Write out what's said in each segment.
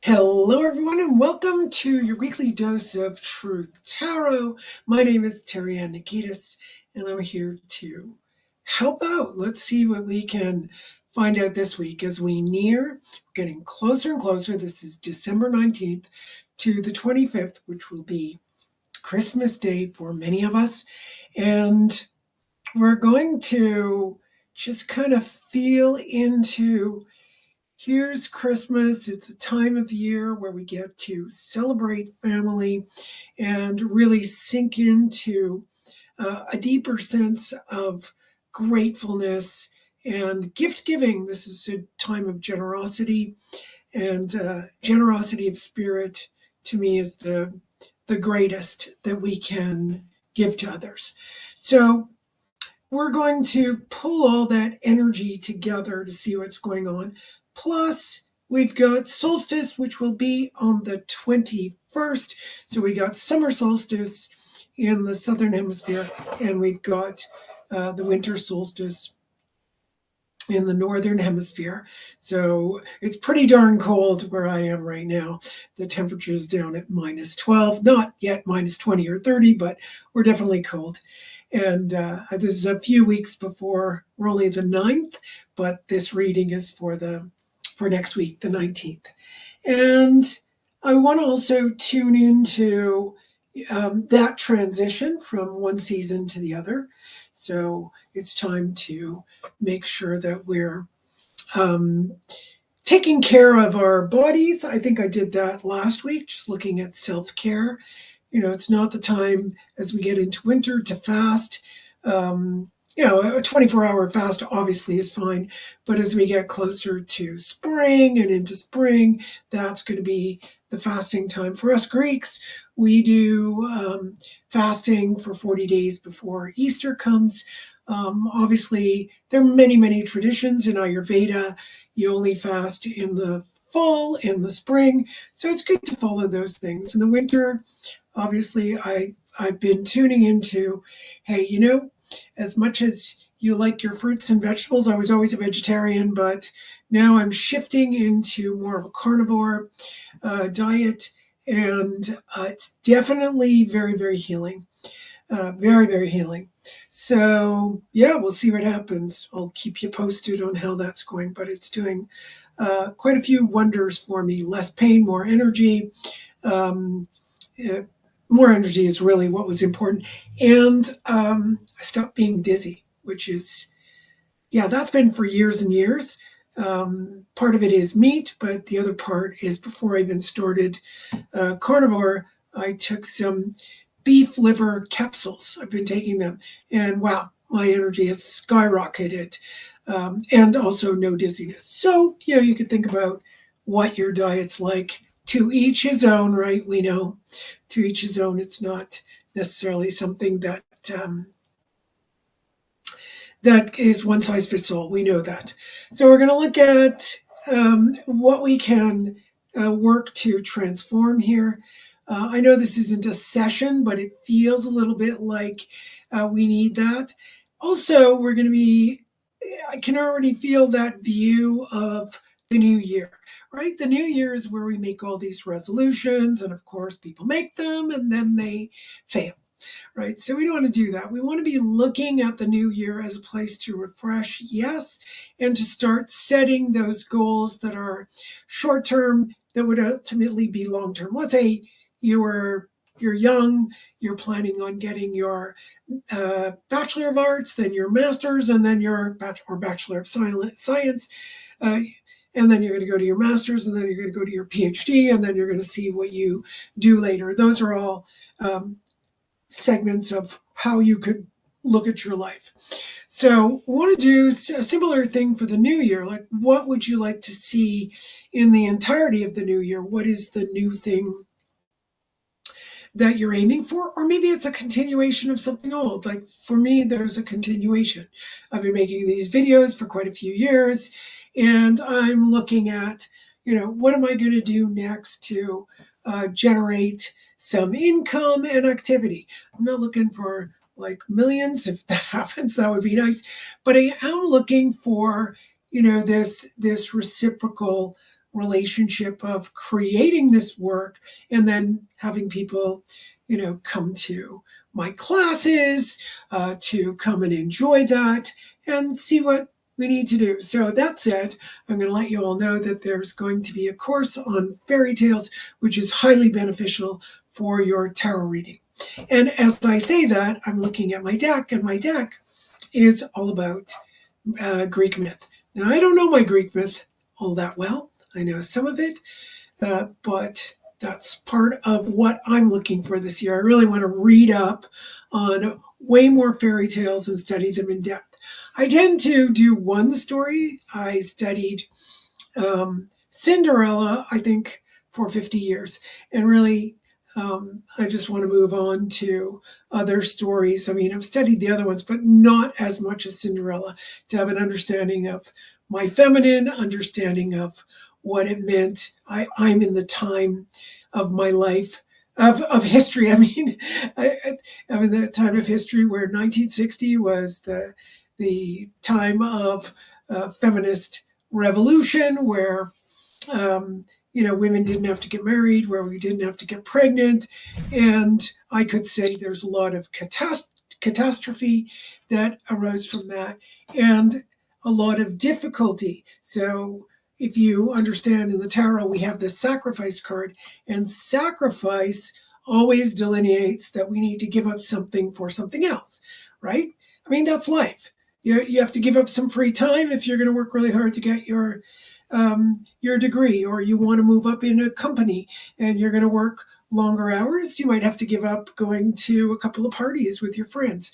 Hello, everyone, and welcome to your weekly dose of Truth Tarot. My name is Terry Ann Nikitas, and I'm here to help out. Let's see what we can find out this week as we near, getting closer and closer. This is December 19th to the 25th, which will be Christmas Day for many of us. And we're going to just kind of feel into. Here's Christmas. It's a time of year where we get to celebrate family and really sink into a deeper sense of gratefulness and gift giving. This is a time of generosity, and generosity of spirit to me is the greatest that we can give to others. So we're going to pull all that energy together to see what's going on. Plus, we've got solstice, which will be on the 21st. So we got summer solstice in the southern hemisphere, and we've got the winter solstice in the northern hemisphere. So it's pretty darn cold where I am right now. The temperature is down at minus 12, not yet minus 20 or 30, but we're definitely cold. And this is a few weeks before, we're only the 9th, but this reading is for next week, the 19th. And I want to also tune into that transition from one season to the other. So it's time to make sure that we're taking care of our bodies. I think I did that last week, just looking at self-care. It's not the time as we get into winter to fast. A 24-hour fast obviously is fine, but as we get closer to spring and into spring, that's going to be the fasting time. For us Greeks, we do fasting for 40 days before Easter comes. Obviously, there are many, many traditions in Ayurveda. You only fast in the fall, in the spring, so it's good to follow those things. In the winter, obviously, I've been tuning into, hey, as much as you like your fruits and vegetables, I was always a vegetarian, but now I'm shifting into more of a carnivore diet, and it's definitely very, very healing. Very, very healing. So, yeah, we'll see what happens. I'll keep you posted on how that's going, but it's doing quite a few wonders for me. Less pain, more energy. Um, More energy is really what was important. And I stopped being dizzy, which is, yeah, that's been for years and years. Part of it is meat, but the other part is before I even started carnivore, I took some beef liver capsules. I've been taking them, and wow, my energy has skyrocketed, and also no dizziness. So, you could think about what your diet's like. To each his own, right? We know to each his own. It's not necessarily something that is one size fits all. We know that. So we're going to look at what we can work to transform here. I know this isn't a session, but it feels a little bit like we need that. Also, I can already feel that view of the new year, right? The new year is where we make all these resolutions, and of course, people make them and then they fail, right? So we don't want to do that. We want to be looking at the new year as a place to refresh, yes, and to start setting those goals that are short term that would ultimately be long term. Let's say you're young, you're planning on getting your Bachelor of Arts, then your Master's, and then your Bachelor of Science. And then you're going to go to your Master's, and then you're going to go to your PhD, and then you're going to see what you do later. Those are all segments of how you could look at your life. So we want to do a similar thing for the new year. Like, what would you like to see in the entirety of the new year? What is the new thing that you're aiming for? Or maybe it's a continuation of something old. Like for me, there's a continuation. I've been making these videos for quite a few years, and I'm looking at, what am I going to do next to generate some income and activity? I'm not looking for like millions. If that happens, that would be nice. But I am looking for, this reciprocal relationship of creating this work and then having people, come to my classes, to come and enjoy that and see what we need to do. So that said, I'm going to let you all know that there's going to be a course on fairy tales, which is highly beneficial for your tarot reading. And as I say that, I'm looking at my deck, and my deck is all about Greek myth. Now, I don't know my Greek myth all that well. I know some of it, but that's part of what I'm looking for this year. I really want to read up on way more fairy tales and study them in depth. I tend to do one story. I studied Cinderella, I think, for 50 years. And really, I just want to move on to other stories. I mean, I've studied the other ones, but not as much as Cinderella, to have an understanding of my feminine, understanding of what it meant. I'm in the time of my life, of history. I mean, I'm in the time of history where 1960 was the time of feminist revolution, where women didn't have to get married, where we didn't have to get pregnant. And I could say there's a lot of catastrophe that arose from that, and a lot of difficulty. So if you understand, in the tarot, we have this sacrifice card, and sacrifice always delineates that we need to give up something for something else, right? I mean, that's life. You have to give up some free time if you're going to work really hard to get your degree, or you want to move up in a company and you're going to work longer hours. You might have to give up going to a couple of parties with your friends.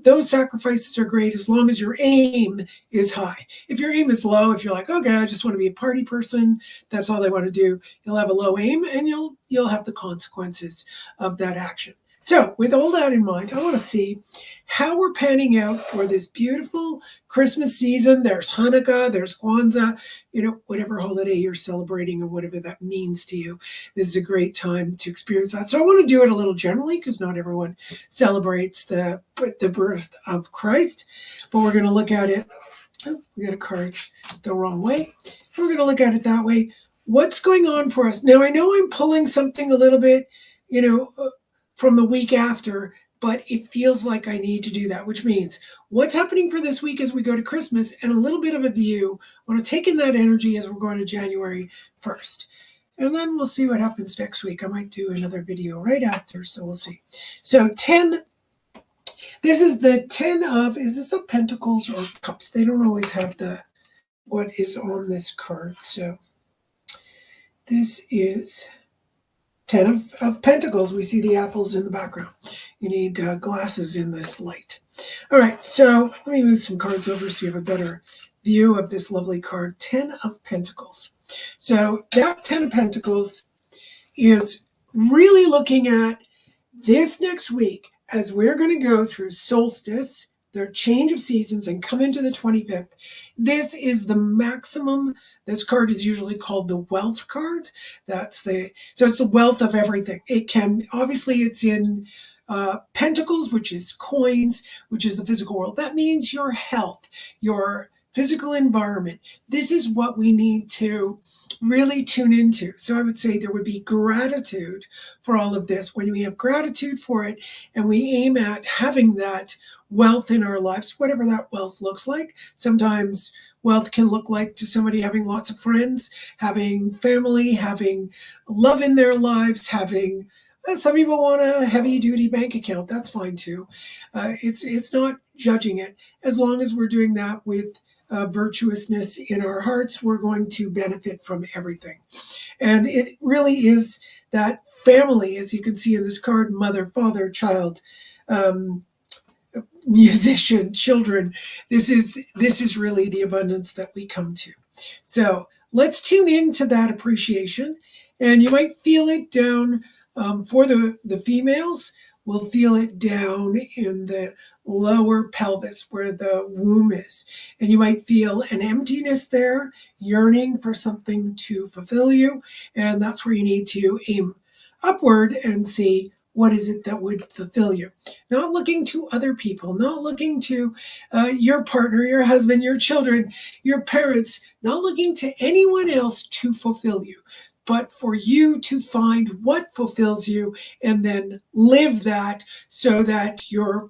Those sacrifices are great as long as your aim is high. If your aim is low, if you're like, okay, I just want to be a party person, that's all I want to do, you'll have a low aim, and you'll have the consequences of that action. So with all that in mind, I want to see how we're panning out for this beautiful Christmas season. There's Hanukkah, there's Kwanzaa, whatever holiday you're celebrating or whatever that means to you. This is a great time to experience that. So I want to do it a little generally, because not everyone celebrates the birth of Christ, but we're going to look at it. Oh, we got a card the wrong way. We're going to look at it that way. What's going on for us? Now, I know I'm pulling something a little bit, from the week after, but it feels like I need to do that, which means what's happening for this week as we go to Christmas, and a little bit of a view. I want to take in that energy as we're going to January 1st. And then we'll see what happens next week. I might do another video right after, so we'll see. So 10, this is the 10 of, is this of Pentacles or Cups? They don't always have what is on this card. So this is 10 of Pentacles. We see the apples in the background. You need glasses in this light. All right, so let me move some cards over so you have a better view of this lovely card, 10 of Pentacles. So that 10 of Pentacles is really looking at this next week as we're going to go through solstice, their change of seasons, and come into the 25th. This is the maximum. This card is usually called the wealth card. So it's the wealth of everything. It can, obviously it's in pentacles, which is coins, which is the physical world. That means your health, your physical environment. This is what we need to really tune into. So I would say there would be gratitude for all of this. When we have gratitude for it and we aim at having that wealth in our lives, whatever that wealth looks like. Sometimes wealth can look like to somebody having lots of friends, having family, having love in their lives, having some people want a heavy duty bank account. That's fine too. It's not judging it. As long as we're doing that with virtuousness in our hearts, we're going to benefit from everything. And it really is that family, as you can see in this card: mother, father, child, musician, children. This is really the abundance that we come to. So let's tune into that appreciation. And you might feel it down for the females. We'll feel it down in the lower pelvis where the womb is. And you might feel an emptiness there, yearning for something to fulfill you. And that's where you need to aim upward and see what is it that would fulfill you. Not looking to other people, not looking to your partner, your husband, your children, your parents, not looking to anyone else to fulfill you, but for you to find what fulfills you and then live that so that your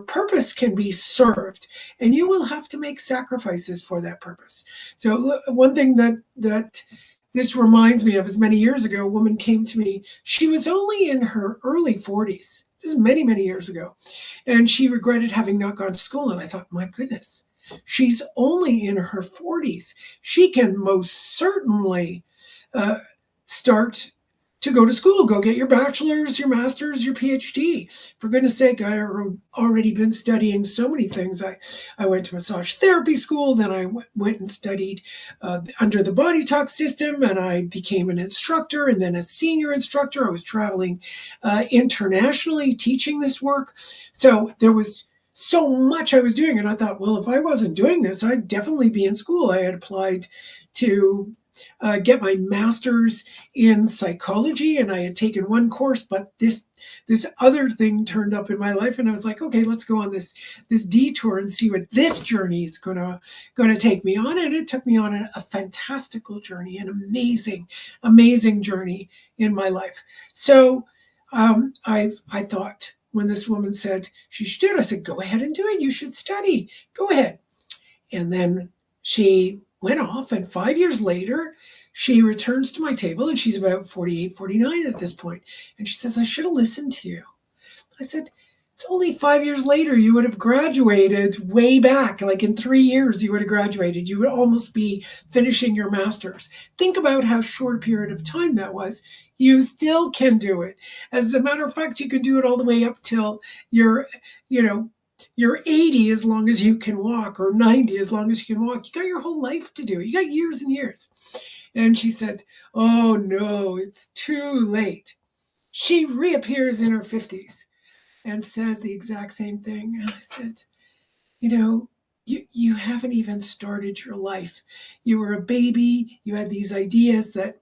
purpose can be served, and you will have to make sacrifices for that purpose. So one thing that this reminds me of is many years ago, a woman came to me. She was only in her early 40s. This is many, many years ago. And she regretted having not gone to school. And I thought, my goodness, she's only in her 40s. She can most certainly uh, start to go to school, go get your bachelor's, your master's, your PhD. For goodness sake, I've already been studying so many things. I went to massage therapy school, then I went and studied under the body talk system, and I became an instructor and then a senior instructor. I was traveling internationally teaching this work. So there was so much I was doing. And I thought, well, if I wasn't doing this, I'd definitely be in school. I had applied to get my master's in psychology, and I had taken one course, but this other thing turned up in my life, and I was like, okay, let's go on this detour and see what this journey is gonna take me on. And it took me on a fantastical journey, an amazing journey in my life. So I thought when this woman said she should do it, I said, go ahead and do it. You should study. Go ahead. And then she went off, and 5 years later, she returns to my table, and she's about 48, 49 at this point. And she says, I should have listened to you. I said, it's only 5 years later. You would have graduated way back. Like in 3 years, you would have graduated. You would almost be finishing your master's. Think about how short a period of time that was. You still can do it. As a matter of fact, you can do it all the way up till you're, you know, you're 80 as long as you can walk, or 90 as long as you can walk. You got your whole life to do. You got years and years. And she said, oh no, it's too late. She reappears in her 50s and says the exact same thing. And I said, you haven't even started your life. You were a baby. You had these ideas that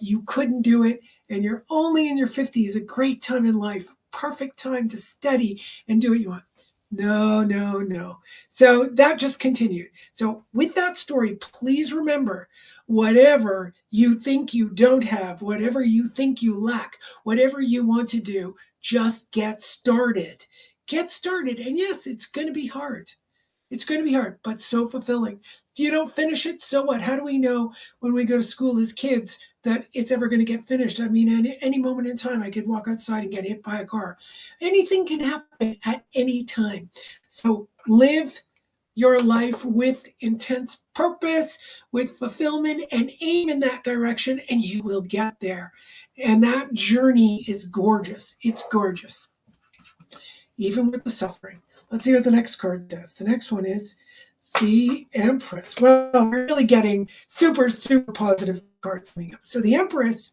you couldn't do it, and you're only in your 50s, a great time in life, perfect time to study and do what you want. No, no, no. So that just continued. So with that story, please remember, whatever you think you don't have, whatever you think you lack, whatever you want to do, just get started. Get started. And yes, it's going to be hard. It's going to be hard, but so fulfilling. If you don't finish it, so what? How do we know when we go to school as kids that it's ever going to get finished? I mean, any moment in time, I could walk outside and get hit by a car. Anything can happen at any time. So live your life with intense purpose, with fulfillment, and aim in that direction, and you will get there. And that journey is gorgeous. It's gorgeous, even with the suffering. Let's see what the next card says. The next one is the Empress. Well, we're really getting super, super positive cards coming up. So the Empress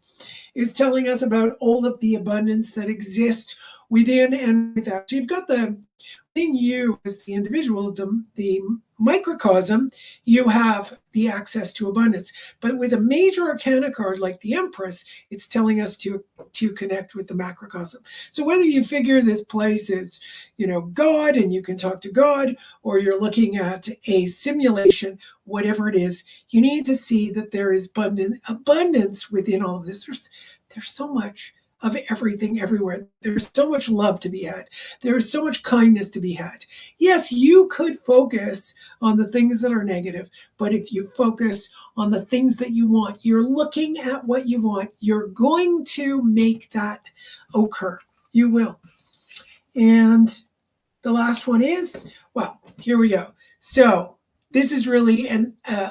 is telling us about all of the abundance that exists within and without. So you've got within you as the individual, the microcosm, you have the access to abundance. But with a major arcana card like the Empress, it's telling us to connect with the macrocosm. So whether you figure this place is, God, and you can talk to God, or you're looking at a simulation, whatever it is, you need to see that there is abundance within all of this. There's so much of everything everywhere. There's so much love to be had. There is so much kindness to be had. Yes, you could focus on the things that are negative, but if you focus on the things that you want, you're looking at what you want, you're going to make that occur. You will. And the last one is, well, here we go. So this is really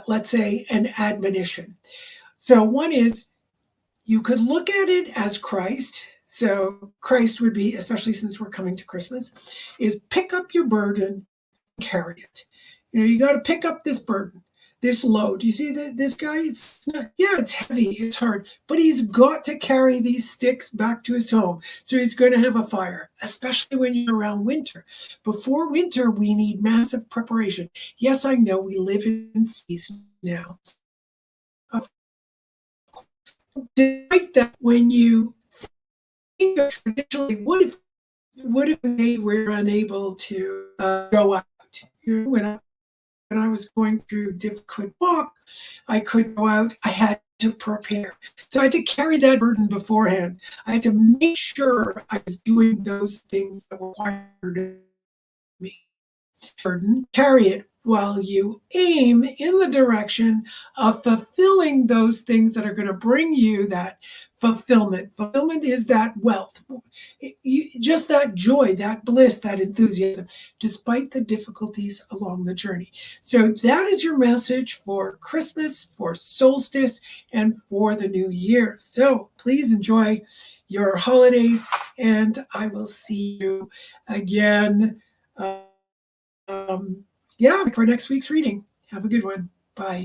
let's say, an admonition. So one is, you could look at it as Christ. So Christ would be, especially since we're coming to Christmas, is pick up your burden, carry it. You got to pick up this burden, this load. You see this guy? It's not, yeah, it's heavy, it's hard, but he's got to carry these sticks back to his home. So he's going to have a fire, especially when you're around winter. Before winter, we need massive preparation. Yes, I know we live in season now. Despite that, when you traditionally would have they were unable to go out. When I was going through difficult walk, I could go out. I had to prepare. So I had to carry that burden beforehand. I had to make sure I was doing those things that were required of me. Burden, carry it while you aim in the direction of fulfilling those things that are going to bring you that fulfillment. Fulfillment is that wealth, just that joy, that bliss, that enthusiasm, despite the difficulties along the journey. So, that is your message for Christmas, for solstice, and for the new year. So, please enjoy your holidays, and I will see you again. Um, yeah, for next week's reading. Have a good one. Bye.